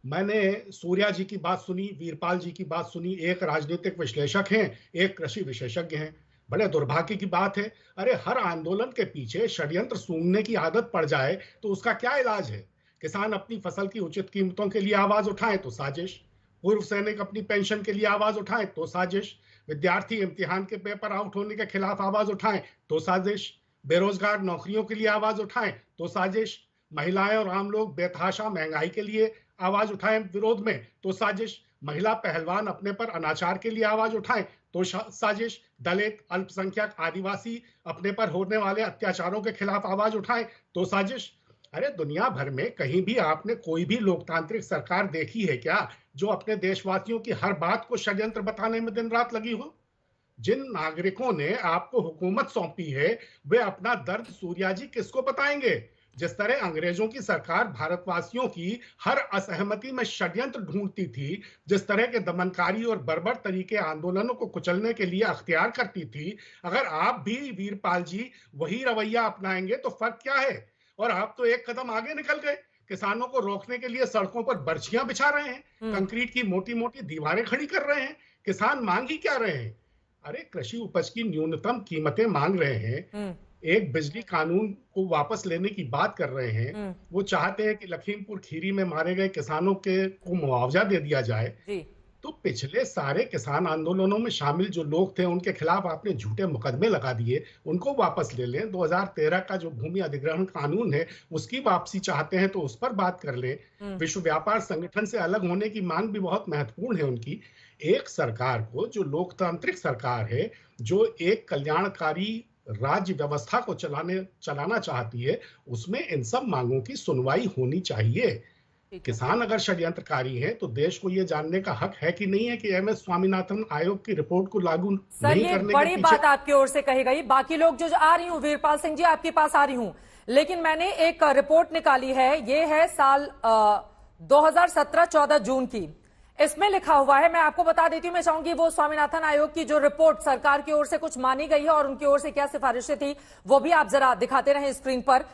मैंने सूर्या जी की बात सुनी, वीरपाल जी की बात सुनी, एक राजनीतिक विश्लेषक हैं, एक कृषि विशेषज्ञ हैं। बड़े दुर्भाग्य की बात है। अरे हर आंदोलन के पीछे षड्यंत्र सूंघने की आदत पड़ जाए तो उसका क्या इलाज है? किसान अपनी फसल की उचित कीमतों के लिए आवाज उठाएं तो साजिश, पूर्व सैनिक अपनी पेंशन के लिए आवाज उठाएं तो साजिश, विद्यार्थी इम्तिहान के पेपर आउट होने के खिलाफ आवाज उठाएं तो साजिश, बेरोजगार नौकरियों के लिए आवाज उठाएं तो साजिश, महिलाएं और आम लोग बेतहाशा महंगाई के लिए आवाज उठाएं विरोध में तो साजिश, महिला पहलवान अपने पर अनाचार के लिए आवाज उठाएं तो साजिश, दलित, अल्पसंख्यक, आदिवासी अपने पर होने वाले अत्याचारों के खिलाफ आवाज उठाएं तो साजिश। अरे दुनिया भर में कहीं भी आपने कोई भी लोकतांत्रिक सरकार देखी है क्या जो अपने देशवासियों की हर बात को षड्यंत्र बताने में दिन रात लगी हो? जिन नागरिकों ने आपको हुकूमत सौंपी है वे अपना दर्द सूर्या जी किसको बताएंगे? जिस तरह अंग्रेजों की सरकार भारतवासियों की हर असहमति में षड्यंत्र ढूंढती थी, जिस तरह के दमनकारी और बर्बर तरीके आंदोलनों को कुचलने के लिए अख्तियार करती थी, अगर आप भी वीरपाल जी वही रवैया अपनाएंगे तो फर्क क्या है? और आप तो एक कदम आगे निकल गए। किसानों को रोकने के लिए सड़कों पर बर्छियां बिछा रहे हैं, कंक्रीट की मोटी मोटी दीवारें खड़ी कर रहे हैं। किसान मांग ही क्या रहे हैं? अरे कृषि उपज की न्यूनतम कीमतें मांग रहे हैं, एक बिजली कानून को वापस लेने की बात कर रहे हैं। वो चाहते हैं कि लखीमपुर खीरी में मारे गए किसानों को मुआवजा दे दिया जाए। तो पिछले सारे किसान आंदोलनों में शामिल जो लोग थे उनके खिलाफ आपने झूठे मुकदमे लगा दिए, उनको वापस ले लें। 2013 का जो भूमि अधिग्रहण कानून है उसकी वापसी चाहते हैं तो उस पर बात कर लें। विश्व व्यापार संगठन से अलग होने की मांग भी बहुत महत्वपूर्ण है उनकी। एक सरकार को, जो लोकतांत्रिक सरकार है, जो एक कल्याणकारी राज्य व्यवस्था को चलाना चाहती है, उसमें इन सब मांगों की सुनवाई होनी चाहिए। किसान अगर षड्यंत्रकारी है तो देश को यह जानने का हक है कि नहीं है कि एमएस स्वामीनाथन आयोग की रिपोर्ट को लागू नहीं करने के बड़ी बात आपकी ओर से कही गई। बाकी लोग जो आ रही हूं, वीरपाल सिंह जी आपके पास आ रही हूं, लेकिन मैंने एक रिपोर्ट निकाली है, ये है साल 2017 14 जून की। इसमें लिखा हुआ है, मैं आपको बता देती हूं, मैं चाहूंगी वो स्वामीनाथन आयोग की जो रिपोर्ट सरकार की ओर से कुछ मानी गई है और उनकी ओर से क्या सिफारिशें थी वो भी आप जरा दिखाते रहे स्क्रीन पर।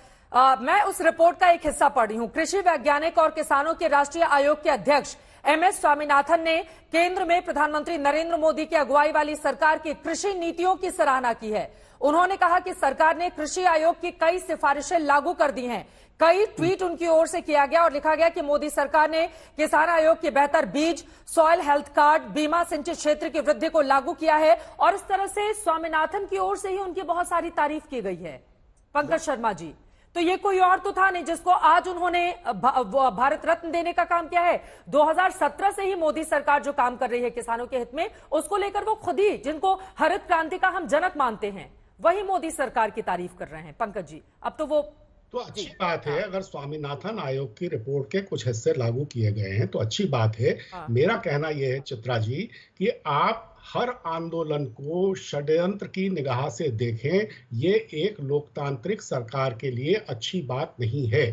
मैं उस रिपोर्ट का एक हिस्सा पढ़ रही हूं। कृषि वैज्ञानिक और किसानों के राष्ट्रीय आयोग के अध्यक्ष एमएस स्वामीनाथन ने केंद्र में प्रधानमंत्री नरेंद्र मोदी की अगुवाई वाली सरकार की कृषि नीतियों की सराहना की है। उन्होंने कहा कि सरकार ने कृषि आयोग की कई सिफारिशें लागू कर दी हैं। कई ट्वीट उनकी ओर से किया गया और लिखा गया कि मोदी सरकार ने किसान आयोग के बेहतर बीज, सॉइल हेल्थ कार्ड, बीमा, सिंचित क्षेत्र की वृद्धि को लागू किया है और इस तरह से स्वामीनाथन की ओर से ही उनकी बहुत सारी तारीफ की गई है। पंकज शर्मा जी, तो ये कोई और तो था नहीं जिसको आज उन्होंने भारत रत्न देने का काम किया है। 2017 से ही मोदी सरकार जो काम कर रही है किसानों के हित में, उसको लेकर वो खुद ही, जिनको हरित क्रांति का हम जनक मानते हैं, वही मोदी सरकार की तारीफ कर रहे हैं। पंकज जी, अब तो वो तो अच्छी बात है अगर स्वामीनाथन आयोग की रिपोर्ट के कुछ हिस्से लागू किए गए हैं तो अच्छी बात है। मेरा कहना यह है चित्रा जी कि आप हर आंदोलन को षड्यंत्र की निगाह से देखें, ये एक लोकतांत्रिक सरकार के लिए अच्छी बात नहीं है।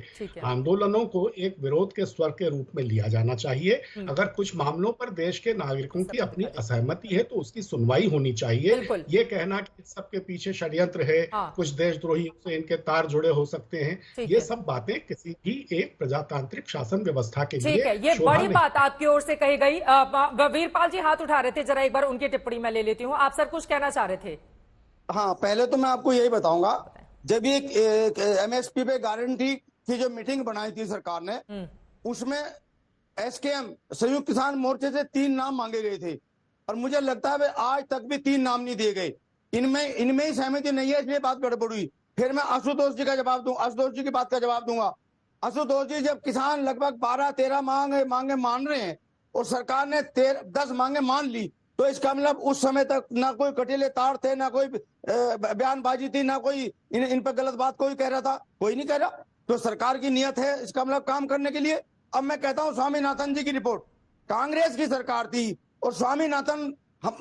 आंदोलनों को एक विरोध के स्वर के रूप में लिया जाना चाहिए। अगर कुछ मामलों पर देश के नागरिकों की अपनी असहमति है तो उसकी सुनवाई होनी चाहिए। ये कहना कि सबके पीछे षड्यंत्र है, कुछ देशद्रोहियों से इनके तार जुड़े हो सकते हैं, ये सब बातें किसी भी एक प्रजातांत्रिक शासन व्यवस्था के लिए ये बड़ी बात आपकी ओर से कही गई। वीरपाल जी हाथ उठा रहे थे, जरा एक बार उनकी टिप्पणी मैं ले लेती हूँ। आप सर कुछ कहना चाह रहे थे? हाँ, पहले तो मैं आपको यही बताऊंगा, जब एक एमएसपी पे गारंटी की जो मीटिंग बनाई थी सरकार ने, उसमें एसकेएम संयुक्त किसान मोर्चे से 3 नाम मांगे गए थे और मुझे लगता है आज तक भी 3 नाम नहीं दिए गए। इनमें ही सहमति नहीं है, इसलिए बात गड़बड़ हुई। फिर मैं आशुतोष जी का जवाब दूं, आशुतोष जी की बात का जवाब दूंगा। आशुतोष जी, जब किसान लगभग 12-13 मांगे मान रहे हैं और सरकार ने 10 मांगे मान ली, तो इसका मतलब उस समय तक ना कोई कटीले तार थे, ना कोई बयानबाजी थी, ना कोई इन पर गलत बात कोई कह रहा था, कोई नहीं कह रहा। तो सरकार की नियत है इसका मतलब काम करने के लिए। अब मैं कहता हूं स्वामीनाथन जी की रिपोर्ट, कांग्रेस की सरकार थी और स्वामीनाथन,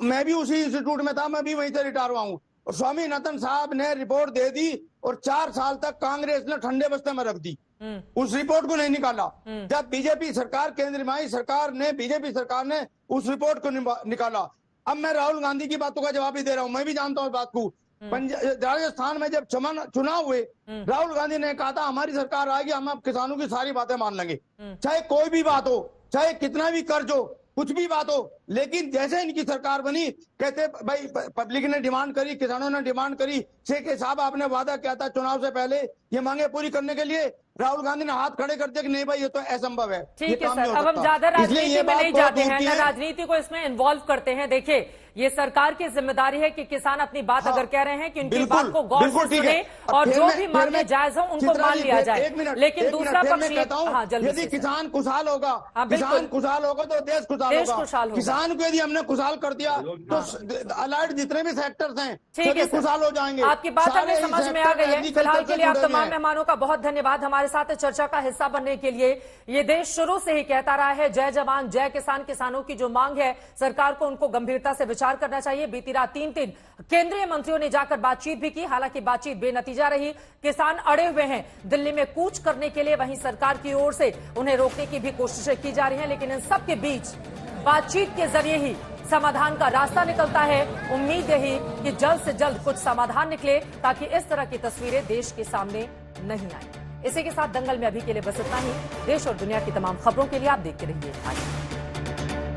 मैं भी उसी इंस्टीट्यूट में था, मैं भी वहीं से रिटायर हुआ हूं, और स्वामीनाथन साहब ने रिपोर्ट दे दी और 4 साल तक कांग्रेस ने ठंडे बस्ते में रख दी, उस रिपोर्ट को नहीं निकाला। जब बीजेपी सरकार केंद्र में आई, बीजेपी सरकार ने उस रिपोर्ट को निकाला। अब मैं राहुल गांधी की बातों का जवाब ही दे रहा हूं, मैं भी जानता हूं इस बात को। राजस्थान में जब चुनाव हुए, राहुल गांधी ने कहा था हमारी सरकार आएगी, हम अब किसानों की सारी बातें मान लेंगे, चाहे कोई भी बात हो, चाहे कितना भी कर्ज हो, कुछ भी बात हो। लेकिन जैसे इनकी सरकार बनी, कहते भाई पब्लिक ने डिमांड करी, किसानों ने डिमांड करी, शेख साहब आपने वादा किया था चुनाव से पहले ये मांगे पूरी करने के लिए, राहुल गांधी ने हाथ खड़े कर दिया कि नहीं भाई ये तो असंभव है। ठीक है सर, अब हम ज्यादा राजनीति में नहीं जाते हैं, ना राजनीति को इसमें इन्वॉल्व करते हैं। देखिए, ये सरकार की जिम्मेदारी है कि किसान अपनी बात अगर कह रहे हैं कि उनकी बात को गौर से सुने और जो भी मांगे जायज हो उनको मान लिया जाए। लेकिन दूसरा पक्ष यदि किसान खुशहाल होगा, किसान खुशहाल होगा तो देश खुशहाल होगा। किसान को यदि हमने खुशहाल कर दिया तो अलाइड जितने भी सेक्टर्स हैं सभी खुशहाल हो जाएंगे। आपकी बात हमें समझ में आ गई है। फिलहाल के लिए आप तमाम मेहमानों का बहुत धन्यवाद हमारे साथ चर्चा का हिस्सा बनने के लिए। ये देश शुरू से ही कहता रहा है जय जवान जय किसान। किसानों की जो मांग है सरकार को उनको गंभीरता से विचार करना चाहिए। बीती रात 3 केंद्रीय मंत्रियों ने जाकर बातचीत भी की, हालांकि बातचीत बेनतीजा रही। किसान अड़े हुए हैं दिल्ली में कूच करने के लिए, वहीं सरकार की ओर से उन्हें रोकने की भी कोशिशें की जा रही हैं। लेकिन इन सब के बीच बातचीत के जरिए ही समाधान का रास्ता निकलता है। उम्मीद यही कि जल्द से जल्द कुछ समाधान निकले ताकि इस तरह की तस्वीरें देश के सामने नहीं आए। इसी के साथ दंगल में अभी के लिए बस इतना ही। देश और दुनिया की तमाम खबरों के लिए आप देखते रहिए।